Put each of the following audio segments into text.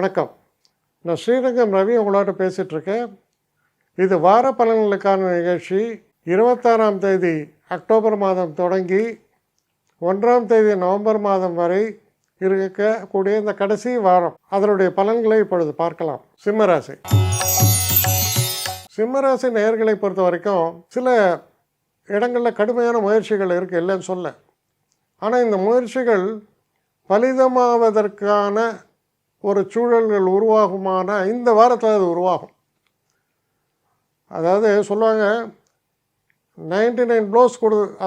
வணக்கம். நான் ஸ்ரீரங்கம் ரவி உங்களோட பேசிகிட்ருக்கேன். இது வார பலன்களுக்கான நிகழ்ச்சி. 26ஆம் தேதி அக்டோபர் மாதம் தொடங்கி 1ஆம் தேதி நவம்பர் மாதம் வரை இருக்கக்கூடிய இந்த கடைசி வாரம் அதனுடைய பலன்களை இப்பொழுது பார்க்கலாம். சிம்மராசி. சிம்மராசி நேயர்களை பொறுத்த வரைக்கும் சில இடங்களில் கடுமையான முயற்சிகள் இருக்குது, இல்லைன்னு சொல்ல. ஆனால் இந்த முயற்சிகள் பலிதமாவதற்கான ஒரு சூழல்கள் உருவாகுமான இந்த வாரத்தில் அது உருவாகும். அதாவது சொல்லுவாங்க 99 ப்ளோஸ்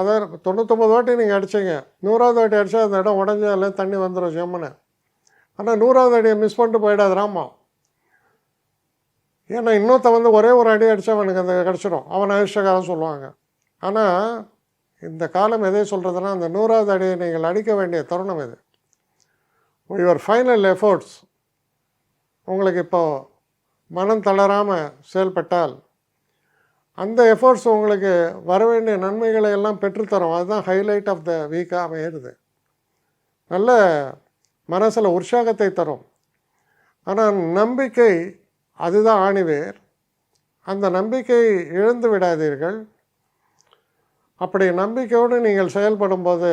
அதாவது 99 வாட்டி நீங்கள் அடிச்சிங்க, 100வது வாட்டி அடித்தா அந்த இடம் உடஞ்சால தண்ணி வந்துடும் ஜம்முன்னு. ஆனால் 100வது அடியை மிஸ் பண்ணிட்டு போயிடாது ராமா. ஏன்னா இன்னொருத்த ஒரே ஒரு அடி அடித்தா அவனுக்கு அந்த கிடச்சிடும், அவன் அதிர்ஷ்டக்காரன் சொல்லுவாங்க. ஆனால் இந்த காலம் எதை சொல்கிறதுனா, அந்த 100வது அடியை நீங்கள் அடிக்க வேண்டிய தருணம் இது. யுவர் ஃபைனல் எஃபோர்ட்ஸ் உங்களுக்கு இப்போது மனம் தளராமல் செயல்பட்டால் அந்த எஃபோர்ட்ஸ் உங்களுக்கு வர வேண்டிய நன்மைகளை எல்லாம் பெற்றுத்தரும். அதுதான் ஹைலைட் ஆஃப் த வீக்காக அமையிறது. நல்ல மனசில் உற்சாகத்தை தரும். ஆனால் நம்பிக்கை அதுதான் ஆணிவேர். அந்த நம்பிக்கை இழந்து விடாதீர்கள். அப்படி நம்பிக்கையோடு நீங்கள் செயல்படும்போது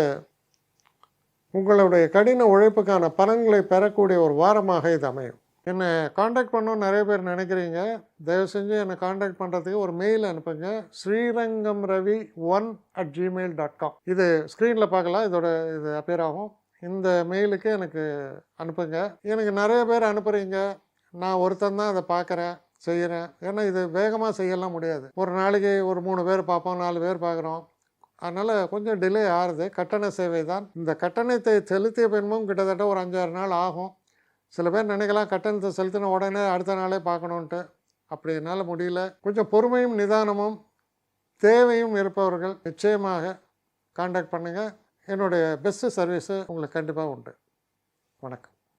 உங்களுடைய கடின உழைப்புக்கான பலன்களை பெறக்கூடிய ஒரு வாரமாக இது அமையும். என்னை காண்டாக்ட் பண்ணணும்னு நிறைய பேர் நினைக்கிறீங்க. தயவு செஞ்சு என்னை காண்டாக்ட் பண்ணுறதுக்கு ஒரு மெயில் அனுப்புங்க. srirangamravi1@gmail.com. இது ஸ்க்ரீனில் பார்க்கலாம், இது அப்பியர் ஆகும். இந்த மெயிலுக்கு எனக்கு அனுப்புங்க. எனக்கு நிறைய பேர் அனுப்புகிறீங்க, நான் ஒருத்தன் தான் அதை பார்க்குறேன், செய்கிறேன். ஏன்னா இது வேகமாக செய்யலாம் முடியாது. ஒரு நாளைக்கு ஒரு 3 பேர் பார்ப்போம், 4 பேர் பார்க்குறோம். அதனால் கொஞ்சம் டிலே ஆகுது. கட்டண சேவை தான். இந்த கட்டணத்தை செலுத்திய பின்பும் கிட்டத்தட்ட ஒரு 5-6 நாள் ஆகும். சில பேர் நினைக்கலாம் கட்டணத்தை செலுத்தின உடனே அடுத்த நாளே பார்க்கணுன்ட்டு. அப்படி என்னால் முடியல. கொஞ்சம் பொறுமையும் நிதானமும் தேவையும் இருப்பவர்கள் நிச்சயமாக காண்டாக்ட் பண்ணுங்கள். என்னுடைய பெஸ்ட்டு சர்வீஸு உங்களுக்கு கண்டிப்பாக உண்டு. வணக்கம்.